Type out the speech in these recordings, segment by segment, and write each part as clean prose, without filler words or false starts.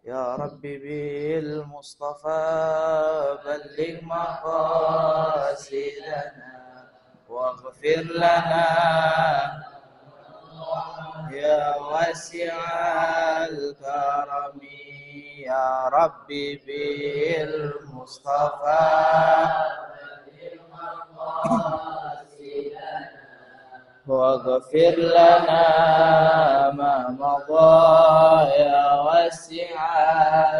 يا ربي بالمصطفى بلغ مقاصدنا واغفر لنا يا واسع الكرم يا ربي بالمصطفى واغفر لنا ما مضى يا واسع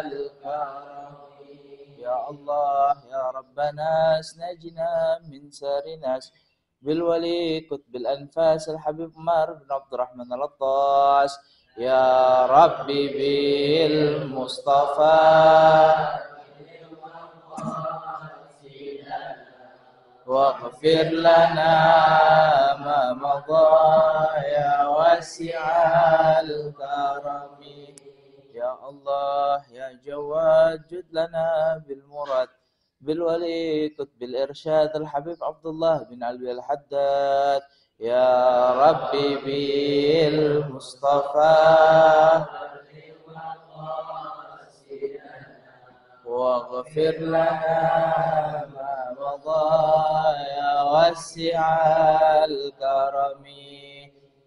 الكرم يا الله يا ربنا اسنجنا من سار ناس بالولي كتب الأنفاس الحبيب عمر بن عبد الرحمن العطاس يا ربي بالمصطفى واغفر لنا ما مضى يا واسع الكرم يا الله يا جواد جد لنا بالمراد بالولي كتب الإرشاد الحبيب عبد الله بن علي الحداد يا ربي بالمصطفى واغفر لنا ما مضى يا واسع الكرم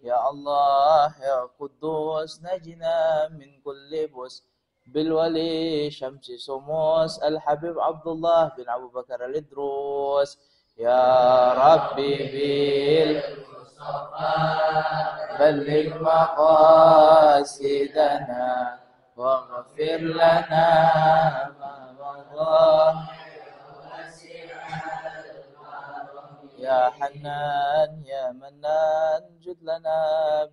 يا الله يا قدوس نجنا من كل بؤس بالولي شمس سموس الحبيب عبد الله بن أبو بكر الإدروس يا ربي بالمصطفى بلغ مقاصدنا واغفر لنا ما مضى يا حنان يا منان جد لنا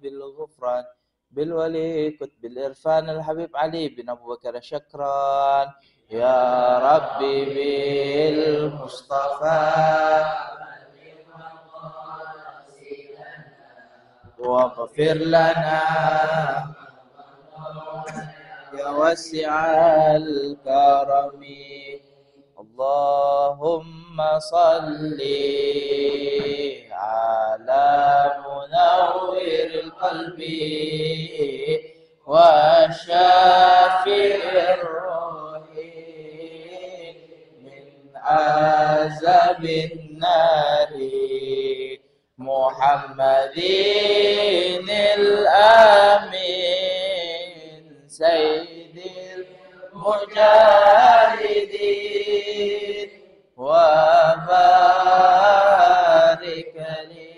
بالغفران بالولي كتب الإرفان الحبيب علي بن أبو بكر شكران يا ربي بالمصطفى واغفر لنا يا واسع الكرم اللهم صل على منور القلب وشافي الروح من عذاب النار محمد الآمين سيد المجاهدين وبارك لي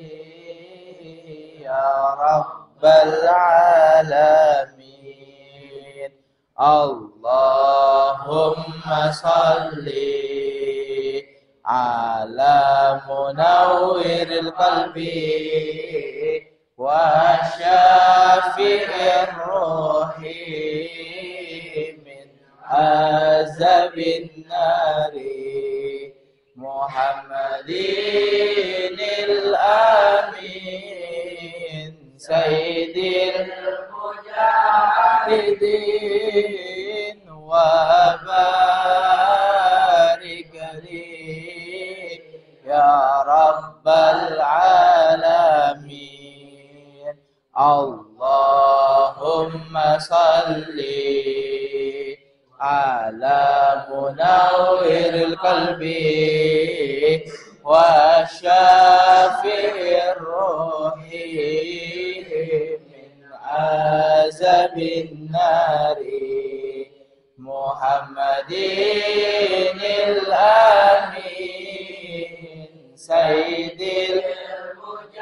يا رب العالمين اللهم صل على منور القلب وشافي الروح من عذاب النار محمد الآمين سيد المجاهدين وبارك لي يا رب العالمين اللهم صل على منور القلب وشافي الروح من عذاب النار محمد الآمين سيد المجاهدين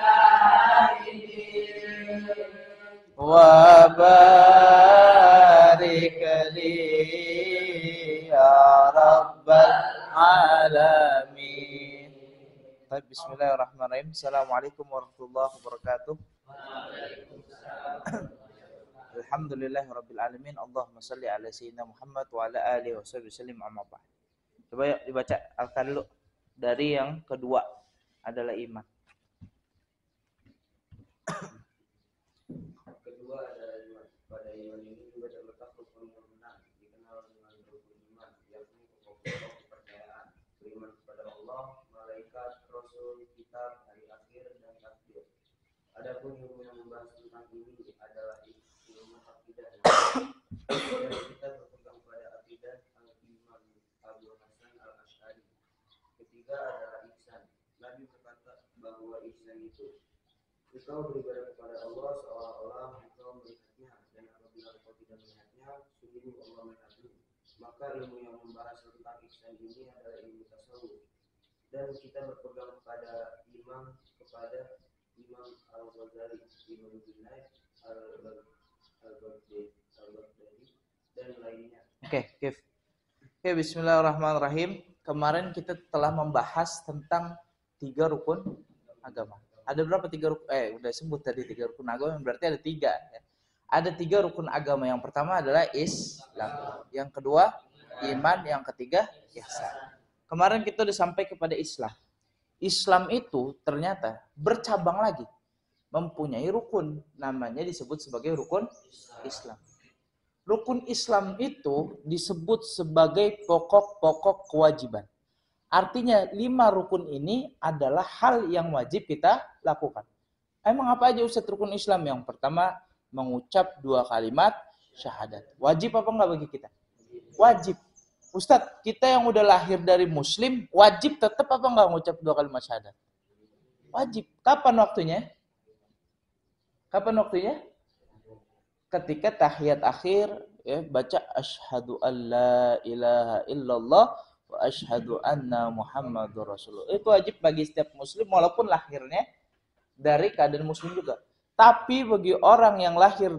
وبارك لي يا رب العالمين. طيب بسم الله الرحمن الرحيم. Assalamualaikum warahmatullahi wabarakatuh. Alhamdulillahi rabbil alamin. Allahumma salli ala sayyidina Muhammad wa ala alihi wasallam amma ba'd. Coba yuk dibaca Al-Qur'an dulu. Dari yang kedua adalah iman. Kedua adalah iman. Pada iman ini juga terletak rukun keimanan, dikenal dengan rukun iman, yakni pokok-pokok kepercayaan, beriman kepada Allah, malaikat, rasul, kitab, hari akhir, dan takdir. Adapun ilmu yang membahas tentang ini adalah ilmu akidah. Dan kita berpegang Engkau beribadah kepada Allah seolah-olah engkau melihatnya, dan apabila engkau tidak melihatnya, sungguh Allah melihatmu. Maka ilmu yang membahas tentang ihsan ini adalah ilmu tasawuf. Dan kita berpegang kepada Imam Al-Ghazali, Imam Junaid Al-Baghdadi dan lainnya. Oke, bismillahirrahmanirrahim. Kemarin kita telah membahas tentang 3 rukun agama. Ada berapa 3 rukun? Udah sebut tadi 3 rukun agama, berarti ada 3. Ya. Ada 3 rukun agama. Yang pertama adalah Islam. Yang kedua, iman. Yang ketiga, ihsan. Kemarin kita udah sampai kepada Islam. Islam itu ternyata bercabang lagi. Mempunyai rukun. Namanya disebut sebagai rukun Islam. Rukun Islam itu disebut sebagai pokok-pokok kewajiban. Artinya 5 rukun ini adalah hal yang wajib kita lakukan. Emang apa aja Ustaz rukun Islam? Yang pertama, mengucap 2 kalimat syahadat. Wajib apa enggak bagi kita? Wajib. Ustaz, kita yang udah lahir dari muslim, wajib tetap apa enggak mengucap 2 kalimat syahadat? Wajib. Kapan waktunya? Ketika tahiyat akhir, ya, baca asyhadu alla ilaha illallah wa asyhadu anna muhammadur rasulullah. Itu wajib bagi setiap muslim walaupun lahirnya dari keadaan muslim juga. Tapi bagi orang yang lahir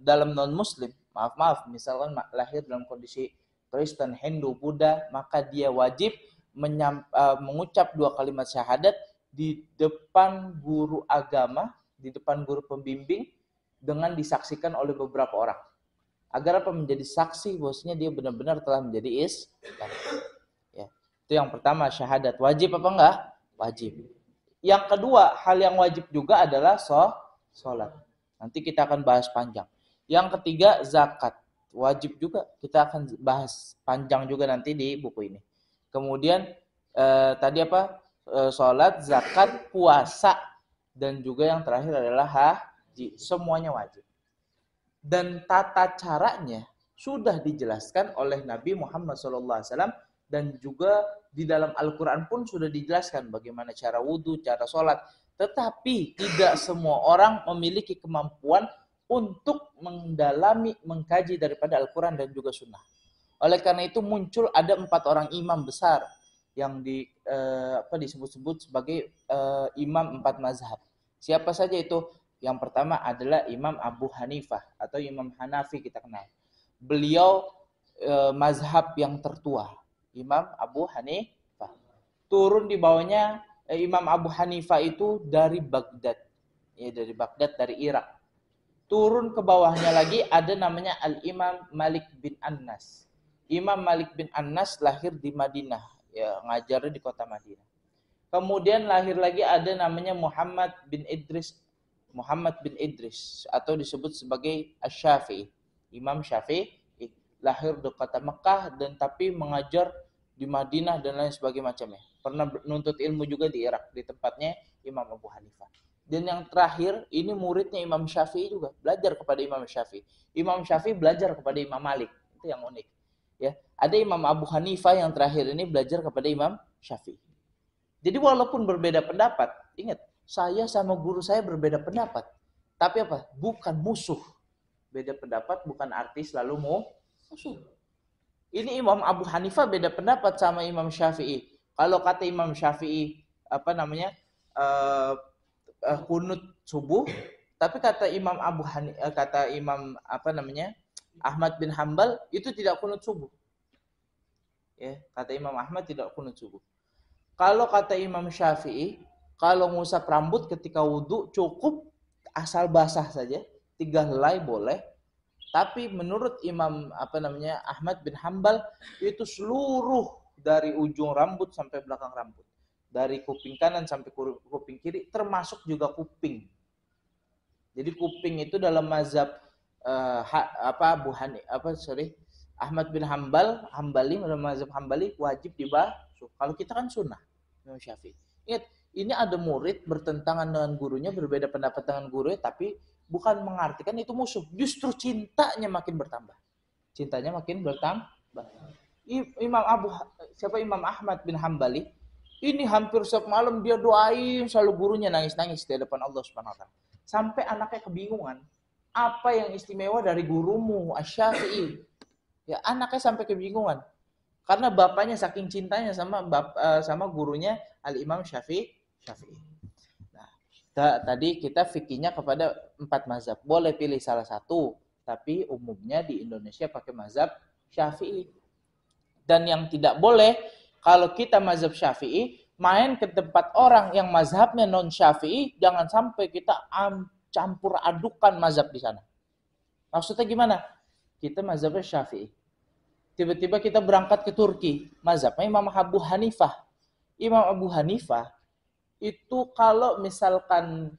dalam non muslim, maaf, misalkan lahir dalam kondisi Kristen, Hindu, Buddha, maka dia wajib mengucap 2 kalimat syahadat di depan guru agama, di depan guru pembimbing, dengan disaksikan oleh beberapa orang. Agar apa? Menjadi saksi bahwasanya dia benar-benar telah menjadi Islam. Ya. Itu yang pertama, syahadat. Wajib apa enggak? Wajib. Yang kedua, hal yang wajib juga adalah sholat. Nanti kita akan bahas panjang. Yang ketiga, zakat. Wajib juga. Kita akan bahas panjang juga nanti di buku ini. Kemudian tadi apa? Sholat, zakat, puasa, dan juga yang terakhir adalah haji. Semuanya wajib. Dan tata caranya sudah dijelaskan oleh Nabi Muhammad SAW, dan juga di dalam Al-Quran pun sudah dijelaskan bagaimana cara wudhu, cara sholat. Tetapi tidak semua orang memiliki kemampuan untuk mendalami, mengkaji daripada Al-Quran dan juga Sunnah. Oleh karena itu muncul ada 4 orang imam besar yang disebut-sebut sebagai imam 4 mazhab. Siapa saja itu? Yang pertama adalah Imam Abu Hanifah atau Imam Hanafi kita kenal. Beliau mazhab yang tertua, Imam Abu Hanifah. Turun di bawahnya Imam Abu Hanifah itu dari Baghdad. Ya, dari Baghdad, dari Irak. Turun ke bawahnya lagi ada namanya Al-Imam Malik bin Anas. Imam Malik bin Anas lahir di Madinah, ya, ngajarnya di kota Madinah. Kemudian lahir lagi ada namanya Muhammad bin Idris atau disebut sebagai Asy-Syafi'i. Imam Syafi'i lahir di kota Mekah dan tapi mengajar di Madinah dan lain sebagainya macamnya. Pernah menuntut ilmu juga di Irak, di tempatnya Imam Abu Hanifah. Dan yang terakhir ini muridnya Imam Syafi'i juga, belajar kepada Imam Syafi'i. Imam Syafi'i belajar kepada Imam Malik. Itu yang unik. Ya, ada Imam Abu Hanifah yang terakhir ini belajar kepada Imam Syafi'i. Jadi walaupun berbeda pendapat, ingat, saya sama guru saya berbeda pendapat. Tapi apa? Bukan musuh. Beda pendapat bukan arti selalu musuh. Ini Imam Abu Hanifah beda pendapat sama Imam Syafi'i. Kalau kata Imam Syafi'i kunut subuh, tapi kata Imam Ahmad bin Hambal itu tidak kunut subuh. Ya, kata Imam Ahmad tidak kunut subuh. Kalau kata Imam Syafi'i, kalau ngusap rambut ketika wudhu cukup asal basah saja, 3 helai boleh. Tapi menurut Imam Ahmad bin Hambal itu seluruh dari ujung rambut sampai belakang rambut, dari kuping kanan sampai kuping kiri, termasuk juga kuping. Jadi kuping itu dalam mazhab Ahmad bin Hambali dalam mazhab Hambali wajib dibasuh. Kalau kita kan sunnah, Imam Syafi'i. Ingat, ini ada murid bertentangan dengan gurunya, berbeda pendapat dengan gurunya, tapi bukan mengartikan itu musuh. Justru cintanya makin bertambah. Cintanya makin bertambah. Imam Ahmad bin Hambali Ini hampir setiap malam dia doain, selalu gurunya nangis-nangis di hadapan Allah Subhanahu wa taala. Sampai anaknya kebingungan, apa yang istimewa dari gurumu Asy-Syafi'i? Ya, anaknya sampai kebingungan. Karena bapaknya saking cintanya sama gurunya Al-Imam Syafi'i. Nah, tadi kita fikihnya kepada 4 mazhab. Boleh pilih salah satu, tapi umumnya di Indonesia pakai mazhab Syafi'i. Dan yang tidak boleh, kalau kita mazhab Syafi'i, main ke tempat orang yang mazhabnya non Syafi'i, jangan sampai kita campur adukan mazhab di sana. Maksudnya gimana? Kita mazhabnya Syafi'i. Tiba-tiba kita berangkat ke Turki, mazhabnya Imam Abu Hanifah. Imam Abu Hanifah itu kalau misalkan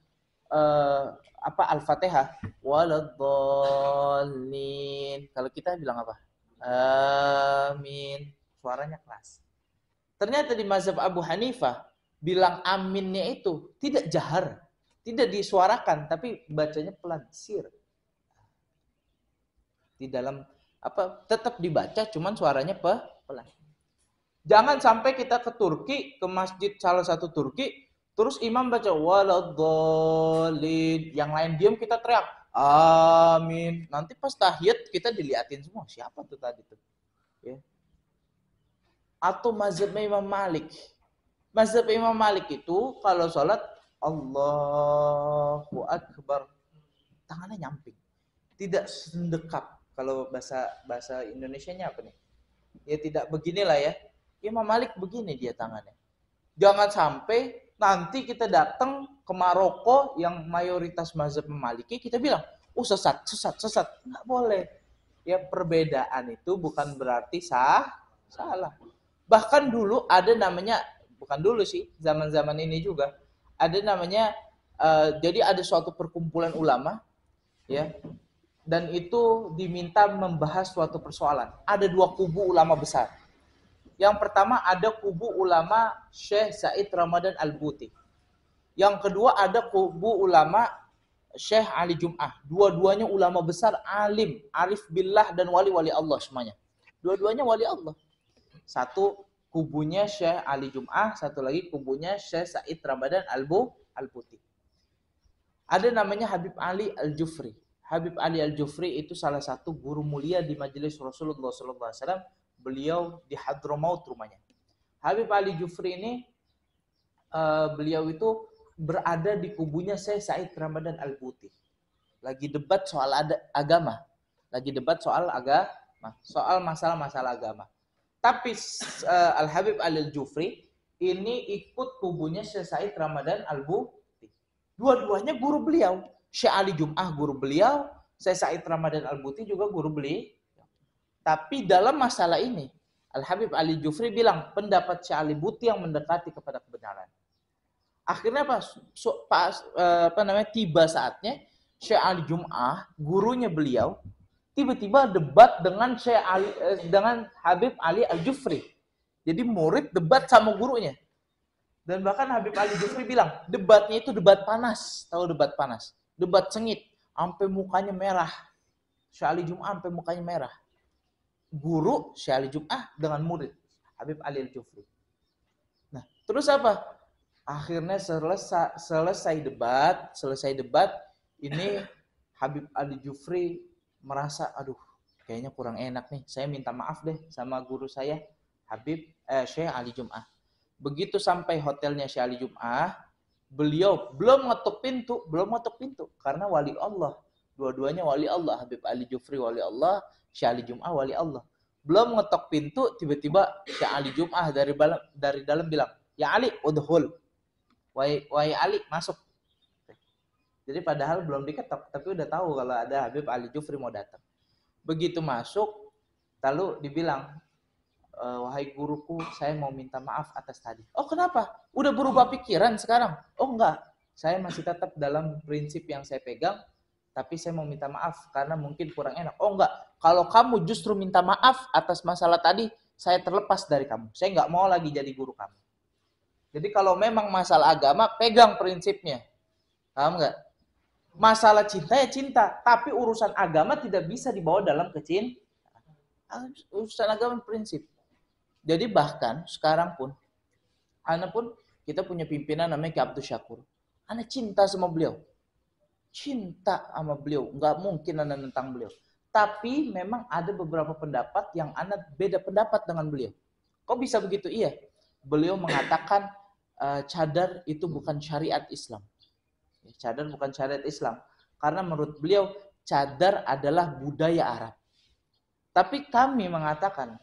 Al-Fatihah, waladhdallin. Kalau kita bilang apa? Amin. Suaranya keras. Ternyata di mazhab Abu Hanifah bilang aminnya itu tidak jahar, tidak disuarakan, tapi bacanya pelan, sir. Di dalam tetap dibaca, cuman suaranya pelan. Jangan sampai kita ke Turki, ke masjid salah satu Turki, terus imam baca waladhdallin, yang lain diam, kita teriak amin. Nanti pas tahiyat kita diliatin semua, siapa tuh tadi tuh? Ya. Atau mazhab Imam Malik. Mazhab Imam Malik itu kalau sholat Allahu Akbar, tangannya nyamping, tidak sendekap. Kalau bahasa Indonesianya apa nih? Ya tidak beginilah ya. Imam Malik begini dia tangannya. Jangan sampai nanti kita datang ke Maroko yang mayoritas mazhab Maliki, kita bilang, sesat. Nggak boleh. Ya, perbedaan itu bukan berarti salah. Bahkan dulu ada namanya, bukan dulu sih, zaman-zaman ini juga, ada namanya, jadi ada suatu perkumpulan ulama, ya, dan itu diminta membahas suatu persoalan. Ada 2 kubu ulama besar. Yang pertama ada kubu ulama Syekh Said Ramadan Al-Buti. Yang kedua ada kubu ulama Syekh Ali Jum'ah. Dua-duanya ulama besar, alim, arif billah, dan wali-wali Allah semuanya. Dua-duanya wali Allah. Satu kubunya Syekh Ali Jum'ah, satu lagi kubunya Syekh Said Ramadan Al-Buti. Ada namanya Habib Ali Al-Jufri. Habib Ali Al-Jufri itu salah satu guru mulia di majelis Rasulullah SAW. Beliau di Hadramaut rumahnya. Habib Ali Jufri ini, beliau itu berada di kubunya Syekh Said Ramadan Al-Buti. Lagi debat soal agama. Soal masalah-masalah agama. Tapi Al-Habib Al-Jufri ini ikut kubunya Syekh Said Ramadan Al-Buti. Dua-duanya guru beliau. Syekh Ali Jum'ah guru beliau, Syekh Said Ramadan Al-Buti juga guru beliau. Tapi dalam masalah ini, Al-Habib Al-Jufri bilang pendapat Syekh Ali Buti yang mendekati kepada kebenaran. Akhirnya tiba saatnya Syekh Ali Jum'ah, gurunya beliau, tiba-tiba debat dengan dengan Habib Ali Al-Jufri. Jadi murid debat sama gurunya. Dan bahkan Habib Ali Jufri bilang, debatnya itu debat panas. Tahu debat panas? Debat sengit. Sampai mukanya merah. Syekh Ali Jum'ah sampai mukanya merah. Guru Syekh Ali Jum'ah dengan murid Habib Ali Al-Jufri. Nah, terus apa? Akhirnya selesai debat, ini Habib Ali Jufri merasa, aduh, kayaknya kurang enak nih. Saya minta maaf deh sama guru saya, Syekh Ali Jum'ah. Begitu sampai hotelnya Syekh Ali Jum'ah, beliau belum ngetuk pintu karena wali Allah. Dua-duanya wali Allah, Habib Ali Jufri wali Allah, Syekh Ali Jum'ah wali Allah. Belum ngetok pintu, tiba-tiba Syekh Ali Jum'ah dari dalam bilang, "Ya Ali, udhul." Wahai Ali, masuk. Jadi padahal belum diketok, tapi udah tahu kalau ada Habib Ali Jufri mau datang. Begitu masuk, lalu dibilang, wahai guruku, saya mau minta maaf atas tadi. Oh, kenapa? Udah berubah pikiran sekarang? Oh, enggak. Saya masih tetap dalam prinsip yang saya pegang, tapi saya mau minta maaf karena mungkin kurang enak. Oh, enggak. Kalau kamu justru minta maaf atas masalah tadi, saya terlepas dari kamu. Saya enggak mau lagi jadi guru kamu. Jadi kalau memang masalah agama, pegang prinsipnya. Paham enggak? Masalah cinta ya cinta, tapi urusan agama tidak bisa dibawa dalam kecintaan. Urusan agama prinsip. Jadi bahkan sekarang pun Ana pun kita punya pimpinan namanya Ki Abdul Syakur. Ana cinta sama beliau. Cinta sama beliau. Nggak mungkin ana tentang beliau. Tapi memang ada beberapa pendapat yang ana beda pendapat dengan beliau. Kok bisa begitu? Iya. Beliau mengatakan cadar itu bukan syariat Islam. Cadar bukan syariat Islam. Karena menurut beliau cadar adalah budaya Arab. Tapi kami mengatakan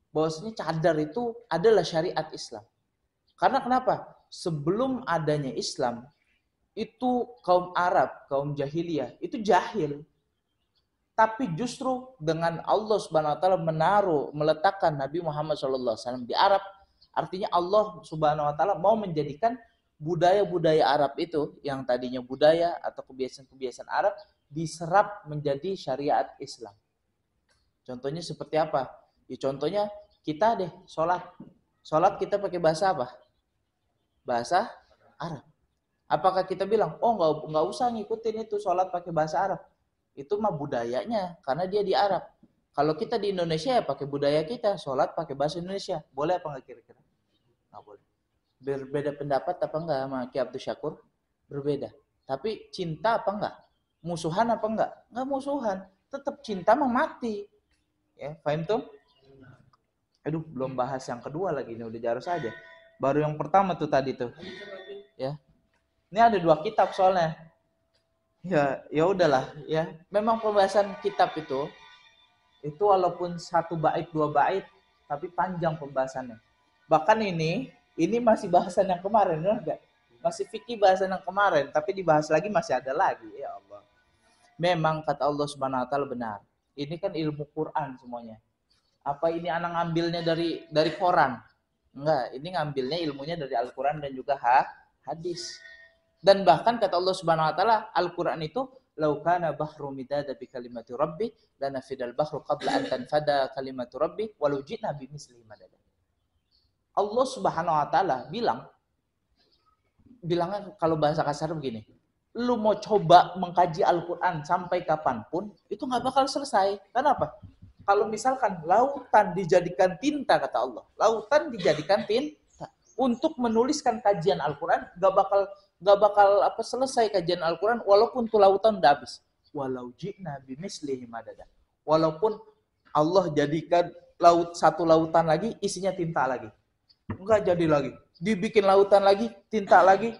bahwasanya cadar itu adalah syariat Islam. Karena kenapa? Sebelum adanya Islam, itu kaum Arab, kaum jahiliyah, itu jahil. Tapi justru dengan Allah Subhanahu wa taala meletakkan Nabi Muhammad SAW di Arab, artinya Allah Subhanahu wa taala mau menjadikan budaya-budaya Arab itu yang tadinya budaya atau kebiasaan-kebiasaan Arab diserap menjadi syariat Islam. Contohnya seperti apa? Ya, contohnya kita deh sholat. Sholat kita pakai bahasa apa? Bahasa Arab. Apakah kita bilang, oh nggak usah ngikutin itu sholat pakai bahasa Arab? Itu mah budayanya, karena dia di Arab. Kalau kita di Indonesia ya pakai budaya kita, sholat pakai bahasa Indonesia. Boleh apa nggak kira-kira? Nggak boleh. Berbeda pendapat apa enggak sama Ki Abdul Syakur? Berbeda. Tapi cinta apa enggak? Musuhan apa enggak? Enggak musuhan. Tetap cinta mah mati. Ya, paham tuh? Aduh, belum bahas yang kedua lagi, ini udah jauh saja. Baru yang pertama tuh tadi tuh. Ya. Ini ada 2 kitab soalnya. Ya udahlah ya. Memang pembahasan kitab itu walaupun 1 bait 2 bait tapi panjang pembahasannya. Bahkan ini masih bahasan yang kemarin, enggak? Masih fikih bahasan yang kemarin, tapi dibahas lagi masih ada lagi. Ya Allah. Memang kata Allah Subhanahu wa taala benar. Ini kan ilmu Quran semuanya. Apa ini anak ngambilnya dari Quran? Enggak, ini ngambilnya ilmunya dari Al-Quran dan juga hadis. Dan bahkan kata Allah Subhanahu wa taala, Al-Qur'an itu law kana bahru midada bi kalimati rabbi lanafidal bahru qabla an tanfada kalimatu rabbi walau ji'na bi mislihi madada. Allah Subhanahu wa taala bilangnya kalau bahasa kasar begini, lu mau coba mengkaji Al-Qur'an sampai kapanpun itu nggak bakal selesai. Kenapa? Kalau misalkan lautan dijadikan tinta kata Allah, lautan dijadikan tinta untuk menuliskan kajian Al-Qur'an nggak bakal selesai kajian Al-Quran walaupun tuh lautan udah habis. Walau ji'na bimislihi madada. Walaupun Allah jadikan satu lautan lagi isinya tinta lagi. Enggak jadi lagi. Dibikin lautan lagi, tinta lagi,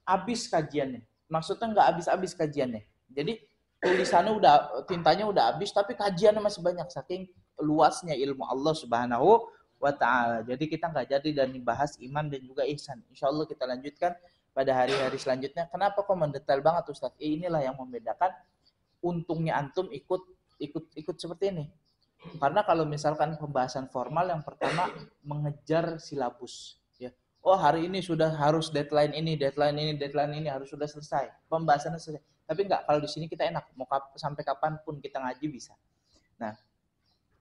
habis kajiannya. Maksudnya enggak habis-habis kajiannya. Jadi tulisannya tintanya udah habis tapi kajiannya masih banyak saking luasnya ilmu Allah Subhanahu wa taala. Jadi kita enggak jadi dan dibahas iman dan juga ihsan. Insyaallah kita lanjutkan pada hari-hari selanjutnya. Kenapa kok mendetail banget Ustaz? Inilah yang membedakan untungnya antum ikut seperti ini. Karena kalau misalkan pembahasan formal yang pertama mengejar silabus, ya. Oh, hari ini sudah harus deadline ini harus sudah selesai. Pembahasannya selesai. Tapi enggak, kalau di sini kita enak, mau sampai kapanpun kita ngaji bisa. Nah,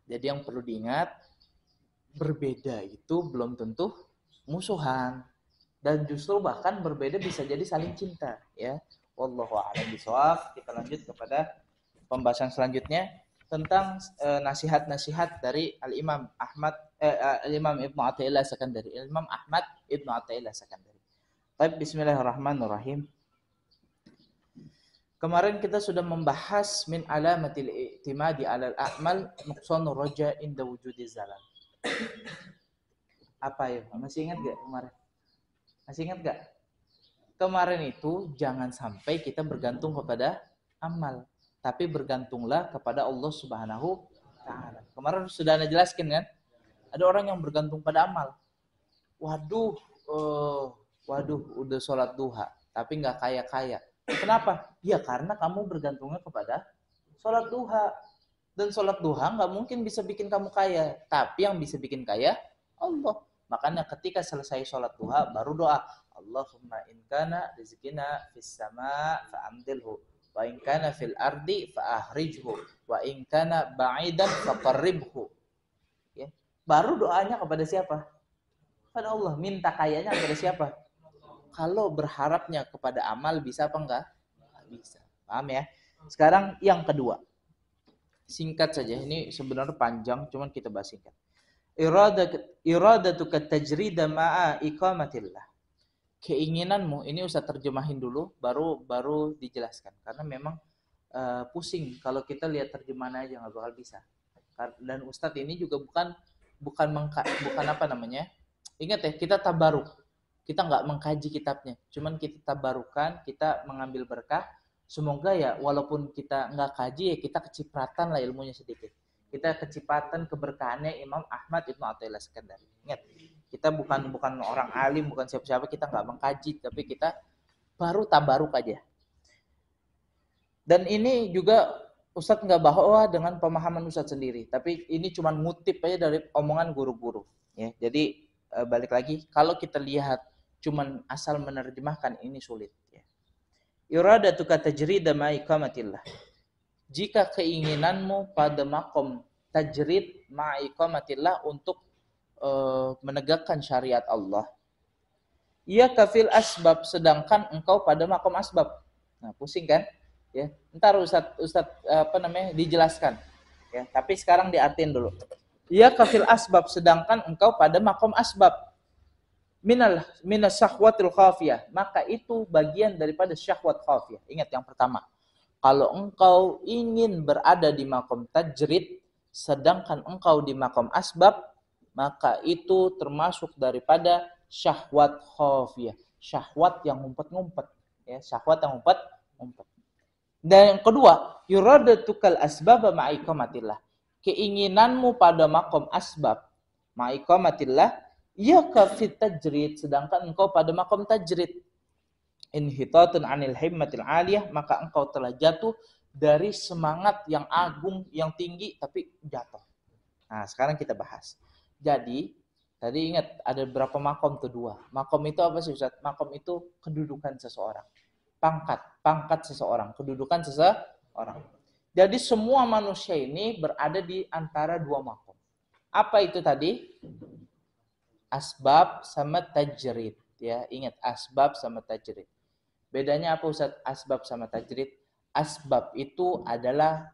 jadi yang perlu diingat, berbeda itu belum tentu musuhan. Dan justru bahkan berbeda bisa jadi saling cinta, ya. Wallahu a'lam bishawab. Kita lanjut kepada pembahasan selanjutnya tentang nasihat-nasihat dari Al-Imam Al-Imam Ibnu Athaillah Sakandari. Imam Ahmad Ibnu Athaillah Sakandari. Baik, bismillahirrahmanirrahim. Kemarin kita sudah membahas min alamatil i'timadi 'alal a'mal nuqsanur raja inda wujudi zalal. Apa ya? Masih ingat enggak kemarin? Masih ingat gak? Kemarin itu jangan sampai kita bergantung kepada amal. Tapi bergantunglah kepada Allah Subhanahu wa ta'ala. Kemarin sudah Anda jelaskan kan? Ada orang yang bergantung pada amal. Waduh, udah sholat duha. Tapi gak kaya-kaya. Kenapa? Ya karena kamu bergantungnya kepada sholat duha. Dan sholat duha gak mungkin bisa bikin kamu kaya. Tapi yang bisa bikin kaya, Allah. Makanya ketika selesai sholat duha baru doa, Allahumma in kana rizqina fis sama fa'amdilhu wa in kana fil ardi fa'ahrijhu wa in kana ba'idan faqarribhu. Ya. Baru doanya kepada siapa? Kepada Allah. Minta kayanya kepada siapa? Kalau berharapnya kepada amal bisa apa enggak? Bisa. Paham ya? Sekarang yang kedua. Singkat saja. Ini sebenarnya panjang, cuman kita bahas singkat. iradatuka tajrida ma'a iqamatillah. Keinginanmu, ini Ustaz terjemahin dulu baru dijelaskan karena memang pusing kalau kita lihat terjemahan aja nggak bakal bisa. Dan Ustadz ini juga bukan apa namanya? Ingat ya, kita tabaruk. Kita nggak mengkaji kitabnya, cuman kita tabarukan, kita mengambil berkah. Semoga ya walaupun kita nggak kaji ya kita kecipratan lah ilmunya sedikit. Kita kecipratan keberkahannya Imam Ahmad Ibnu Athaillah Iskandar. Ingat, kita bukan orang alim, bukan siapa-siapa, kita nggak mengkaji, tapi kita baru tabaruk aja. Dan ini juga Ustadz nggak bawa dengan pemahaman Ustadz sendiri, tapi ini cuma ngutip aja dari omongan guru-guru. Ya, jadi balik lagi, kalau kita lihat cuma asal menerjemahkan ini sulit. Ya. Iradatuka tajrida ma iqamatillah. Jika keinginanmu pada makom tajrid ma iqamatillah untuk menegakkan syariat Allah, ia kafil asbab, sedangkan engkau pada makom asbab. Nah, pusing kan? Ya, ntar Ustadz dijelaskan. Ya, tapi sekarang diartiin dulu. Ia kafil asbab, sedangkan engkau pada makom asbab. Minas syahwatil khafiyah, maka itu bagian daripada syahwat khafiyah. Ingat yang pertama. Kalau engkau ingin berada di makom tajrid, sedangkan engkau di makom asbab, maka itu termasuk daripada syahwat khafiyah, syahwat yang ngumpet-ngumpet, ya, syahwat yang ngumpet-ngumpet. Dan yang kedua, iradatukal asbab ma'iqamatillah. Keinginanmu pada makom asbab ma'iqamatillah, ya kafit tajrid, sedangkan engkau pada makom tajrid. Inhitatun anil himmatil aliyah, maka engkau telah jatuh dari semangat yang agung, yang tinggi, tapi jatuh. Nah, sekarang kita bahas. Jadi, tadi ingat ada berapa makom tuh? 2. Makom itu apa sih Ustaz? Makom itu kedudukan seseorang. Pangkat seseorang, kedudukan seseorang. Jadi semua manusia ini berada di antara 2 makom. Apa itu tadi? Asbab sama tajrid. Ya, ingat asbab sama tajrid. Bedanya apa Ustaz? Asbab sama tajrid. Asbab itu adalah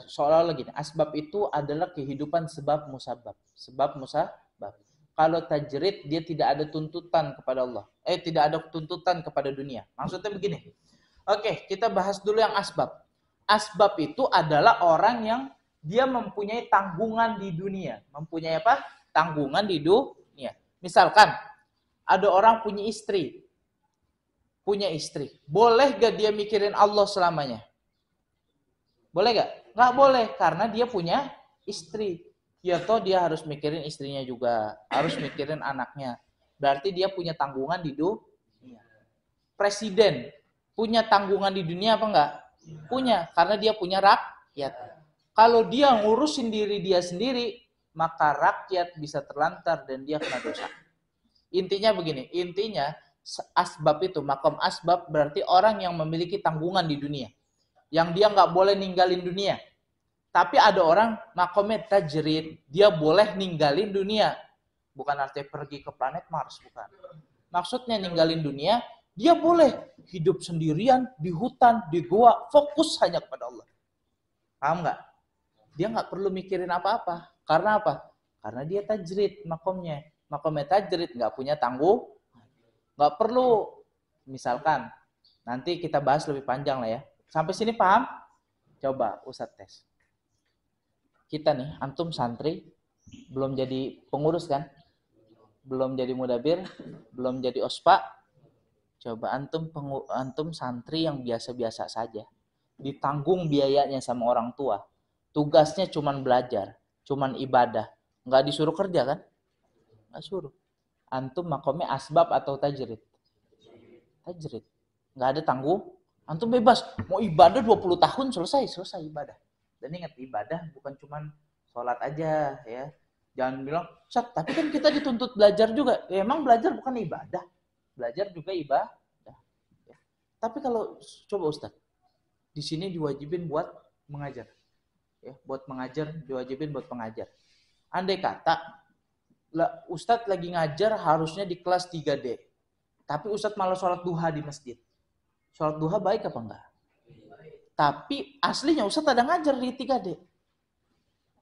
seolah-olah gini, asbab itu adalah kehidupan sebab musabab. Sebab musabab. Kalau tajrid dia tidak ada tuntutan kepada Allah. Tidak ada tuntutan kepada dunia. Maksudnya begini. Oke, kita bahas dulu yang asbab. Asbab itu adalah orang yang dia mempunyai tanggungan di dunia. Mempunyai apa? Tanggungan di dunia. Misalkan ada orang punya istri. Boleh gak dia mikirin Allah selamanya? Boleh gak? Nggak boleh, karena dia punya istri. Ya toh dia harus mikirin istrinya juga, harus mikirin anaknya. Berarti dia punya tanggungan di dunia. Presiden punya tanggungan di dunia apa enggak? Punya, karena dia punya rakyat. Kalau dia ngurusin diri dia sendiri, maka rakyat bisa terlantar dan dia kena dosa. Intinya begini, asbab itu, makom asbab berarti orang yang memiliki tanggungan di dunia. Yang dia nggak boleh ninggalin dunia. Tapi ada orang makomnya tajrid, dia boleh ninggalin dunia. Bukan artinya pergi ke planet Mars, bukan. Maksudnya ninggalin dunia, dia boleh hidup sendirian di hutan, di goa, fokus hanya kepada Allah. Paham nggak? Dia nggak perlu mikirin apa-apa. Karena apa? Karena dia tajrid makomnya. Makomnya tajrid, nggak punya tanggung. Nggak perlu, misalkan, nanti kita bahas lebih panjang lah ya. Sampai sini paham? Coba Ustadz tes. Kita nih, antum santri, belum jadi pengurus kan? Belum jadi mudabir, belum jadi ospa. Coba antum santri yang biasa-biasa saja. Ditanggung biayanya sama orang tua. Tugasnya cuman belajar, cuman ibadah. Nggak disuruh kerja kan? Nggak suruh. Antum makomnya asbab atau tajrid? Tajrid. Nggak ada tanggung. Antum bebas. Mau ibadah 20 tahun selesai ibadah. Dan ingat, ibadah bukan cuma sholat aja ya. Jangan bilang, Ustaz, tapi kan kita dituntut belajar juga. Ya, emang belajar bukan ibadah. Belajar juga ibadah. Ya. Tapi kalau coba Ustaz, di sini diwajibin buat mengajar. Ya, buat mengajar, diwajibin buat mengajar. Andai kata Ustaz lagi ngajar harusnya di kelas 3D. Tapi Ustaz malah sholat duha di masjid. Sholat duha baik apa enggak? Tapi aslinya Ustaz ada ngajar di 3D.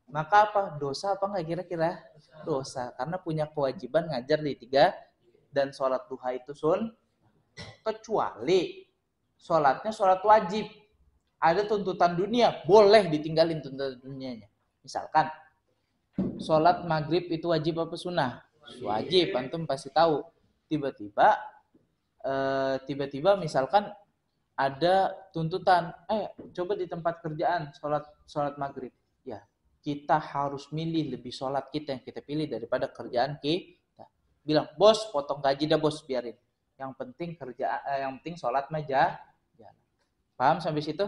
Maka apa? Dosa apa enggak kira-kira? Dosa. Karena punya kewajiban ngajar di 3 dan sholat duha itu kecuali sholatnya sholat wajib. Ada tuntutan dunia, boleh ditinggalin tuntutan dunianya. Misalkan sholat maghrib itu wajib apa sunnah? Wajib, antum pasti tahu. Tiba-tiba misalkan ada tuntutan, coba di tempat kerjaan sholat maghrib. Ya, kita harus milih lebih sholat kita yang kita pilih daripada kerjaan kita. Bilang, bos potong gaji dah bos, biarin. Yang penting yang penting sholat aja. Paham sampai situ?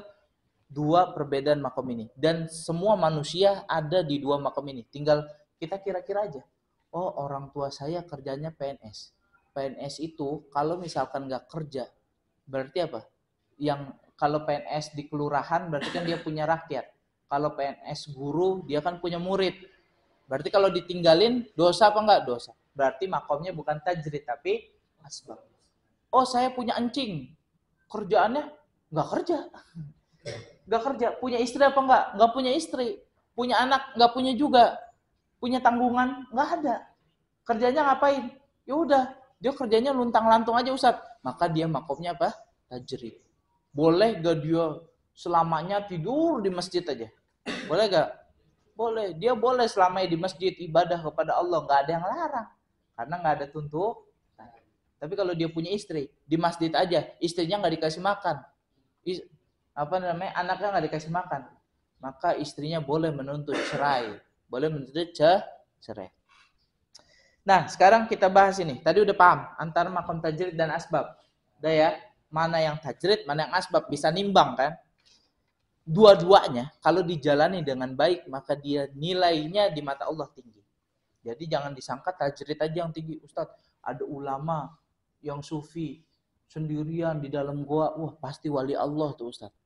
2 perbedaan makom ini. Dan semua manusia ada di 2 makom ini. Tinggal kita kira-kira aja. Oh, orang tua saya kerjanya PNS. PNS itu kalau misalkan nggak kerja, berarti apa? Yang kalau PNS di kelurahan berarti kan dia punya rakyat. Kalau PNS guru, dia kan punya murid. Berarti kalau ditinggalin, dosa apa enggak? Dosa. Berarti makomnya bukan tajrid, tapi asbab. Oh, saya punya encing. Kerjaannya nggak kerja. Nggak kerja. Punya istri apa enggak? Nggak punya istri. Punya anak? Nggak punya juga. Punya tanggungan? Nggak ada. Kerjanya ngapain? Ya udah, dia kerjanya luntang-lantung aja Ustaz. Maka dia makomnya apa? Tajrid. Boleh gak dia selamanya tidur di masjid aja? Boleh gak? Boleh. Dia boleh selamanya di masjid ibadah kepada Allah. Gak ada yang larang. Karena gak ada tuntutan. Tapi kalau dia punya istri, di masjid aja, istrinya gak dikasih makan. Anaknya gak dikasih makan. Maka istrinya boleh menuntut cerai. Boleh menuntut cerai. Nah, sekarang kita bahas ini. Tadi udah paham antara makom tajrid dan asbab. Udah ya? Mana yang tajrid, mana yang asbab, bisa nimbang kan? Dua-duanya kalau dijalani dengan baik maka dia nilainya di mata Allah tinggi. Jadi jangan disangka tajrid aja yang tinggi. Ustadz, ada ulama yang sufi sendirian di dalam goa, wah pasti wali Allah tuh Ustadz.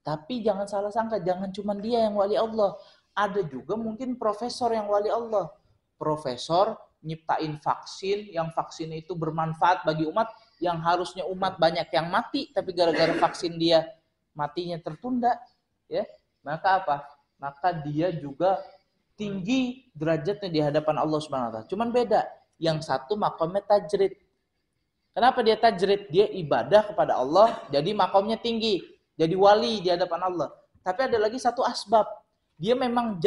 Tapi jangan salah sangka, jangan cuma dia yang wali Allah. Ada juga mungkin profesor yang wali Allah. Profesor nyiptain vaksin, yang vaksin itu bermanfaat bagi umat, yang harusnya umat banyak yang mati, tapi gara-gara vaksin dia matinya tertunda, ya. Maka apa? Maka dia juga tinggi derajatnya di hadapan Allah Subhanahu wa taala. Cuman beda, yang satu makomnya tajrid. Kenapa dia tajrid? Dia ibadah kepada Allah, jadi makomnya tinggi, jadi wali di hadapan Allah. Tapi ada lagi satu asbab. Dia memang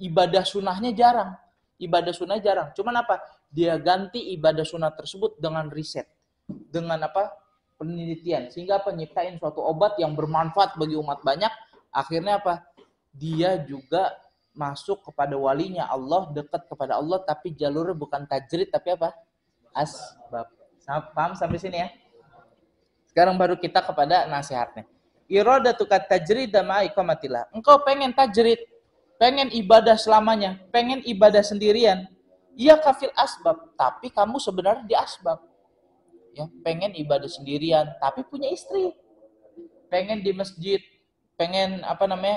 ibadah sunnahnya jarang. Ibadah sunnah jarang. Cuman apa? Dia ganti ibadah sunnah tersebut dengan riset. Dengan apa? Penelitian. Sehingga apa? Nyiptain suatu obat yang bermanfaat bagi umat banyak. Akhirnya apa? Dia juga masuk kepada walinya Allah, dekat kepada Allah, tapi jalurnya bukan tajrid, tapi apa? Asbab. Paham sampai sini ya? Sekarang baru kita kepada nasihatnya. Iradatuka tajrid ma iqamatillah. Engkau pengen tajrid, pengen ibadah selamanya, pengen ibadah sendirian. Iya kafil asbab, tapi kamu sebenarnya di asbab. Ya, pengen ibadah sendirian, tapi punya istri. Pengen di masjid, pengen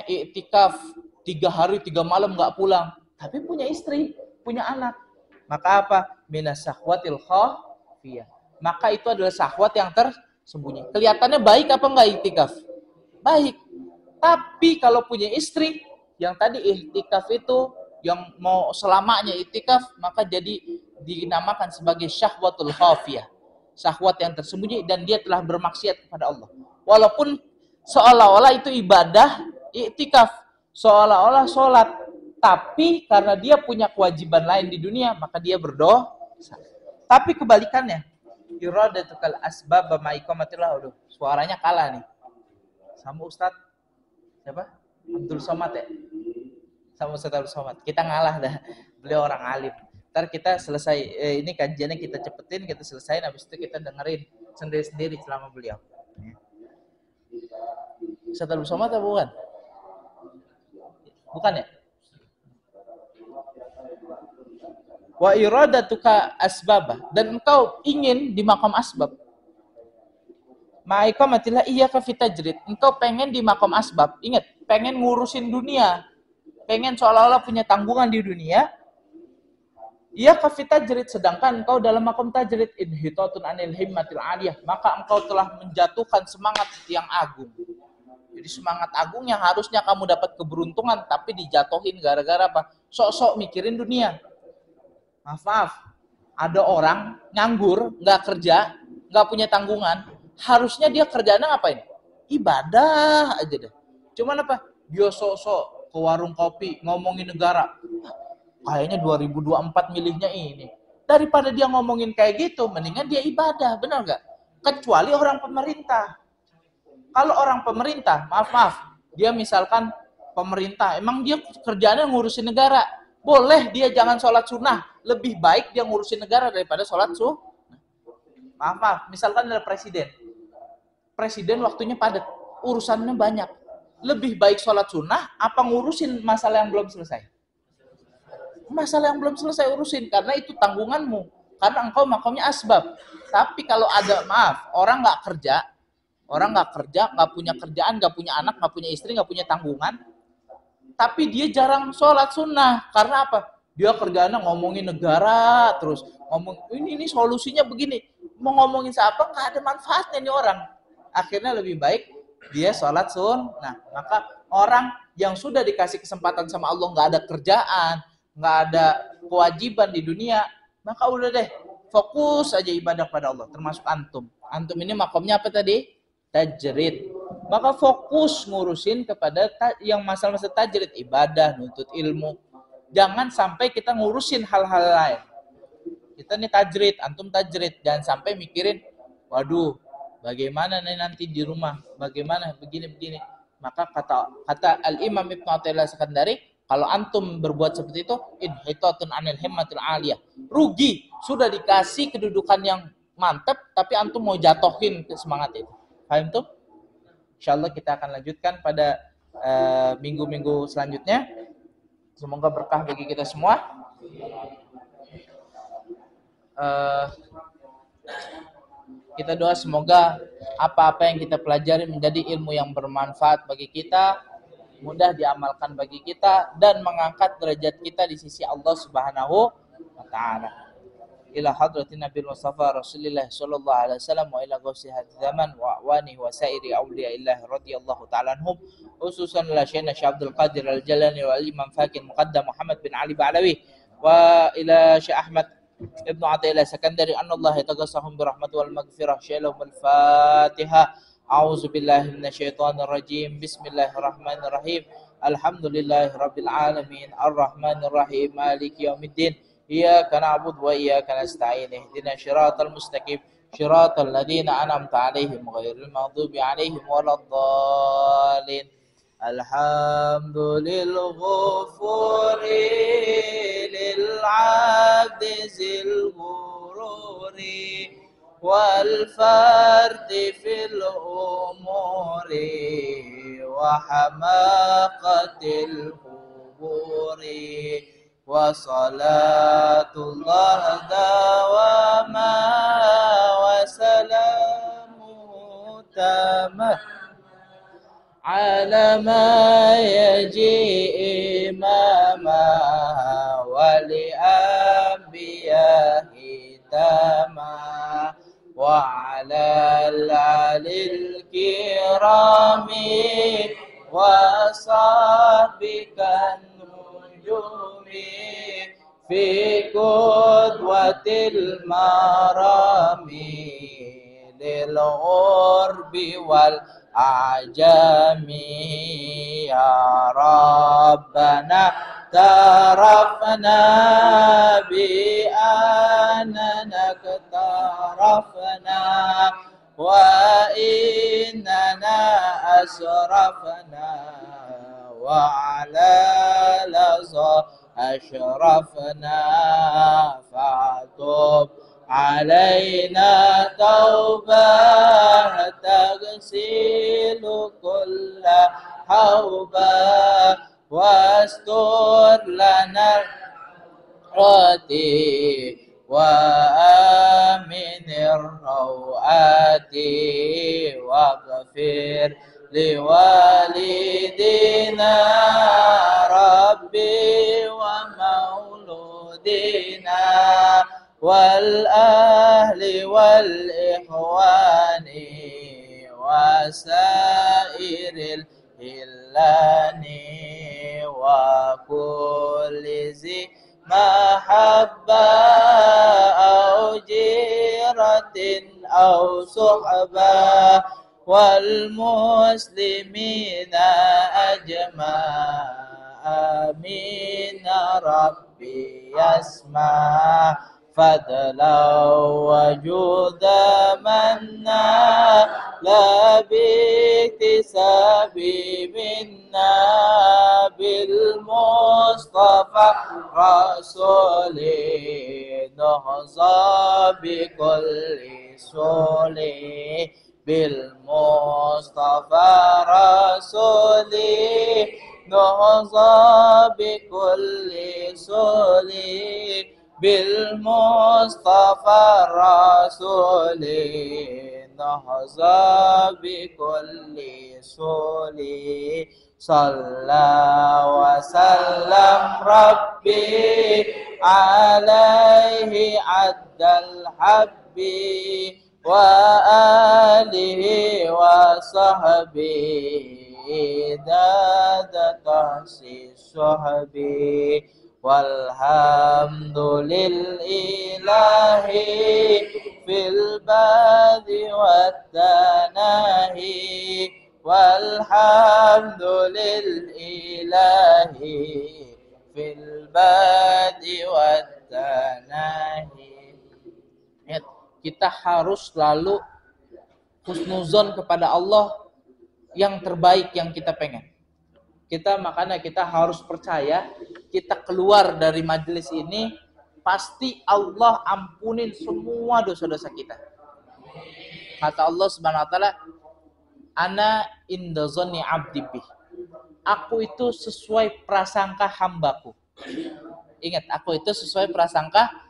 iktikaf 3 hari 3 malam nggak pulang, tapi punya istri, punya anak. Maka apa? Minas syahwatil khafiyah. Maka itu adalah syahwat yang tersembunyi. Kelihatannya baik apa enggak iktikaf? Baik. Tapi kalau punya istri, yang tadi iktikaf itu, yang mau selamanya iktikaf, maka jadi dinamakan sebagai syahwatul khafiyah. Syahwat yang tersembunyi dan dia telah bermaksiat kepada Allah. Walaupun seolah-olah itu ibadah iktikaf, seolah-olah sholat, tapi karena dia punya kewajiban lain di dunia, maka dia berdosa. Tapi kebalikannya, iradatukal asbab ma iqamatillah. Aduh, suaranya kalah nih. Sama Ustadz siapa? Abdul Somad ya? Sama Ustadz Abdul Somad. Kita ngalah dah. Beliau orang alim. Ntar kita selesai ini kajiannya kita cepetin, kita selesaiin, habis itu kita dengerin sendiri-sendiri selama beliau. Ustadz Abdul Somad atau bukan? Bukan ya? Wa iradatuka asbabah, dan engkau ingin di makom asbab. Ma'ikamatillah iyyaka fitajrid. Engkau pengen di makom asbab. Ingat, pengen ngurusin dunia. Pengen seolah-olah punya tanggungan di dunia. Iyyaka fitajrid, sedangkan engkau dalam makom tajrid, inhitatun anil himmatil aliyah, maka engkau telah menjatuhkan semangat yang agung. Jadi semangat agung yang harusnya kamu dapat keberuntungan, tapi dijatuhin gara-gara apa? Sok-sok mikirin dunia. Maaf, ada orang nganggur, nggak kerja, nggak punya tanggungan, harusnya dia kerjanya ngapain? Ibadah aja deh. Cuman apa? Dia sok-sok ke warung kopi ngomongin negara. Kayaknya 2024 milihnya ini. Daripada dia ngomongin kayak gitu, mendingan dia ibadah, benar nggak? Kecuali orang pemerintah. Kalau orang pemerintah, maaf, dia misalkan pemerintah, emang dia kerjaannya ngurusin negara. Boleh dia jangan sholat sunnah, lebih baik dia ngurusin negara daripada sholat sunnah. Maaf, misalkan ada presiden. Presiden waktunya padat, urusannya banyak. Lebih baik sholat sunnah, apa ngurusin masalah yang belum selesai? Masalah yang belum selesai urusin, karena itu tanggunganmu. Karena engkau makamnya asbab. Tapi kalau ada, orang nggak kerja, nggak punya kerjaan, nggak punya anak, nggak punya istri, nggak punya tanggungan, tapi dia jarang sholat sunnah. Karena apa? Dia kerjaannya ngomongin negara terus, ngomong ini solusinya begini, mau ngomongin siapa, nggak ada manfaatnya nih orang. Akhirnya lebih baik dia sholat sunnah. Maka orang yang sudah dikasih kesempatan sama Allah, nggak ada kerjaan, nggak ada kewajiban di dunia, maka udah deh, fokus aja ibadah pada Allah. Termasuk antum ini makomnya apa tadi? Tajrid. Maka fokus ngurusin kepada yang masalah-masalah tajrid, ibadah, nuntut ilmu. Jangan sampai kita ngurusin hal-hal lain. Kita nih tajrid, antum tajrid, jangan sampai mikirin, waduh, bagaimana nih nanti di rumah, bagaimana begini. Maka kata Al-Imam Ibnu Athaillah Sekandari, kalau antum berbuat seperti itu, inhitatun anil himmatil aliyah. Rugi, sudah dikasih kedudukan yang mantap, tapi antum mau jatohin ke semangat itu. Paham tuh? Insyaallah kita akan lanjutkan pada minggu-minggu selanjutnya. Semoga berkah bagi kita semua. Kita doa semoga apa-apa yang kita pelajari menjadi ilmu yang bermanfaat bagi kita, mudah diamalkan bagi kita, dan mengangkat derajat kita di sisi Allah Subhanahu wa Ta'ala. Ila hadratin Nabi Mustafa Rasulullah sallallahu alaihi wasallam wa ila ghausi hadhihi zaman wa awanihi wa sairi awliyaillah radhiyallahu ta'ala anhum, khususan la Syaikh Abdul Qadir Al-Jalani wa Imam Fakih Muqaddam Muhammad bin Ali Ba'lawi wa ila Syekh Ahmad Ibnu Athaillah Sekandari, anallahu yataghasahum birahmati wal maghfirah. Syalom al-Fatihah. A'udzu billahi minasyaitonir rajim. Bismillahirrahmanirrahim. Alhamdulillahirabbil alamin. Arrahmanir rahim. Maliki yaumiddin. Iyyaka na'budu wa iyyaka nasta'in. Ihdinas shiratal mustaqim. Shiratal ladzina an'amta 'alaihim ghairil maghdubi 'alaihim waladdallin. Alhamdulillah ghafuri lil 'abdi zil ghururi wal fardi fil umuri wa hamaqatil quburi wa salatullah dawama wa salamu tamah على ما يجي إماما ولأنبياء تاما وعلى الآل الكرام وصحبك النجوم في قدوة المرام للغرب والعجمي يا ربنا تعرفنا بأننا اقترفنا وإننا أسرفنا وعلى لظى أشرفنا فاعتب علينا توبة تغسل كل حوبة واستر لنا الراتي وآمن الروآت واغفر لوالدينا ربي ومولودنا والأهل والإخوان وسائر خلاني وكل ذي محبة أو جيرة أو صحبة والمسلمين أجمع آمين ربي يسمع فضلا وجودا منا لا باكتساب منا بالمصطفى رسولي نهضى بكل سولي بالمصطفى رسولي نهضى بكل سولي بالمصطفى رسولي نهضى بكل سولي صلى وسلم ربي عليه عد الحب وآله وصحبه داد تحسي الصحب والحمد لله في الباد والتناهي والحمد لله في الباد والتناهي. Kita harus selalu husnuzon kepada Allah yang terbaik yang kita pengen. Makanya kita harus percaya, kita keluar dari majelis ini pasti Allah ampunin semua dosa-dosa kita. Kata Allah Subhanahu wa taala, ana inda zanni abdi bih. Aku itu sesuai prasangka hambaku. Ingat, aku itu sesuai prasangka.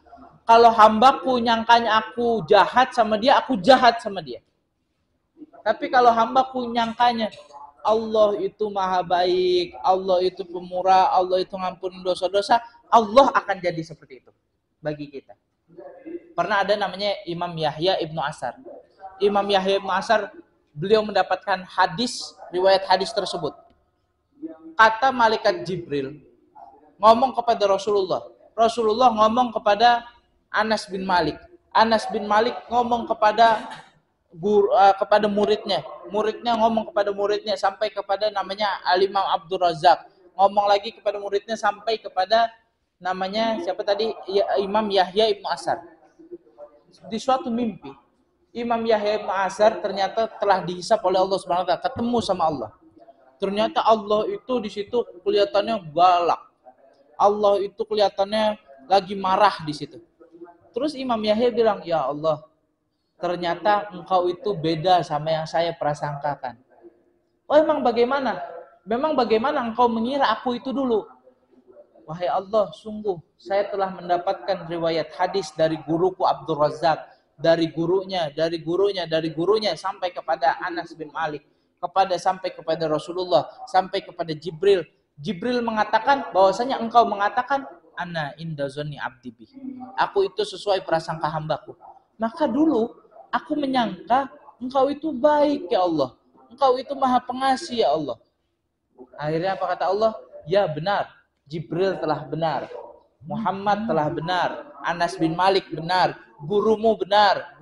Kalau hambaku nyangkanya aku jahat sama dia, aku jahat sama dia. Tapi kalau hambaku nyangkanya Allah itu maha baik, Allah itu pemurah, Allah itu ngampunin dosa-dosa, Allah akan jadi seperti itu bagi kita. Pernah ada namanya Imam Yahya Ibnu Asar. Imam Yahya Ibnu Asar, beliau mendapatkan riwayat hadis tersebut. Kata malaikat Jibril ngomong kepada Rasulullah. Rasulullah ngomong kepada Anas bin Malik. Anas bin Malik ngomong kepada muridnya. Muridnya ngomong kepada muridnya sampai kepada namanya Al-Imam Abdul Razak. Ngomong lagi kepada muridnya sampai kepada namanya siapa tadi? Imam Yahya Ibnu Asar. Di suatu mimpi, Imam Yahya Ibnu Asar ternyata telah dihisap oleh Allah Subhanahu wa taala, ketemu sama Allah. Ternyata Allah itu di situ kelihatannya galak. Allah itu kelihatannya lagi marah di situ. Terus Imam Yahya bilang, "Ya Allah, ternyata engkau itu beda sama yang saya prasangkakan." Oh, emang bagaimana? Memang bagaimana engkau mengira aku itu dulu? Wahai Allah, sungguh saya telah mendapatkan riwayat hadis dari guruku Abdul Razak, dari gurunya sampai kepada Anas bin Malik, sampai kepada Rasulullah, sampai kepada Jibril. Jibril mengatakan bahwasanya engkau mengatakan ana inda zanni abdi bi. Aku itu sesuai prasangka hambaku. Maka dulu aku menyangka engkau itu baik ya Allah. Engkau itu maha pengasih ya Allah. Akhirnya apa kata Allah? Ya benar. Jibril telah benar. Muhammad telah benar. Anas bin Malik benar. Gurumu benar.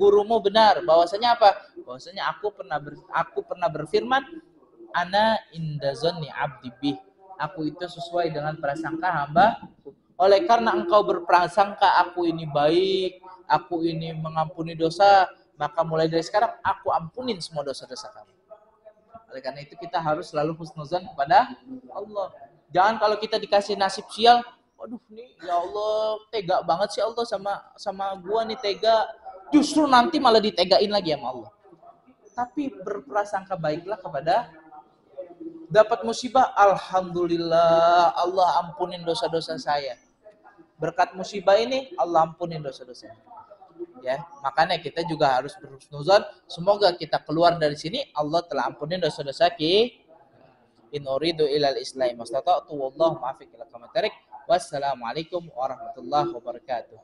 Bahwasanya apa? Bahwasanya aku pernah berfirman ana inda zanni abdi bi. Aku itu sesuai dengan prasangka hamba. Oleh karena engkau berprasangka aku ini baik, aku ini mengampuni dosa, maka mulai dari sekarang aku ampunin semua dosa-dosa kamu. Oleh karena itu kita harus selalu husnuzan kepada Allah. Jangan kalau kita dikasih nasib sial, waduh nih ya Allah tega banget sih Allah sama gua nih tega. Justru nanti malah ditegain lagi sama Allah. Tapi berprasangka baiklah kepada dapat musibah, alhamdulillah Allah ampunin dosa-dosa saya. Berkat musibah ini Allah ampunin dosa-dosa. Ya, makanya kita juga harus berhusnuzon. Semoga kita keluar dari sini Allah telah ampunin dosa-dosa kita. In uridu ilal islami mastata'tu wallahu muwaffiq ila aqwamit thariq. Wassalamualaikum warahmatullahi wabarakatuh.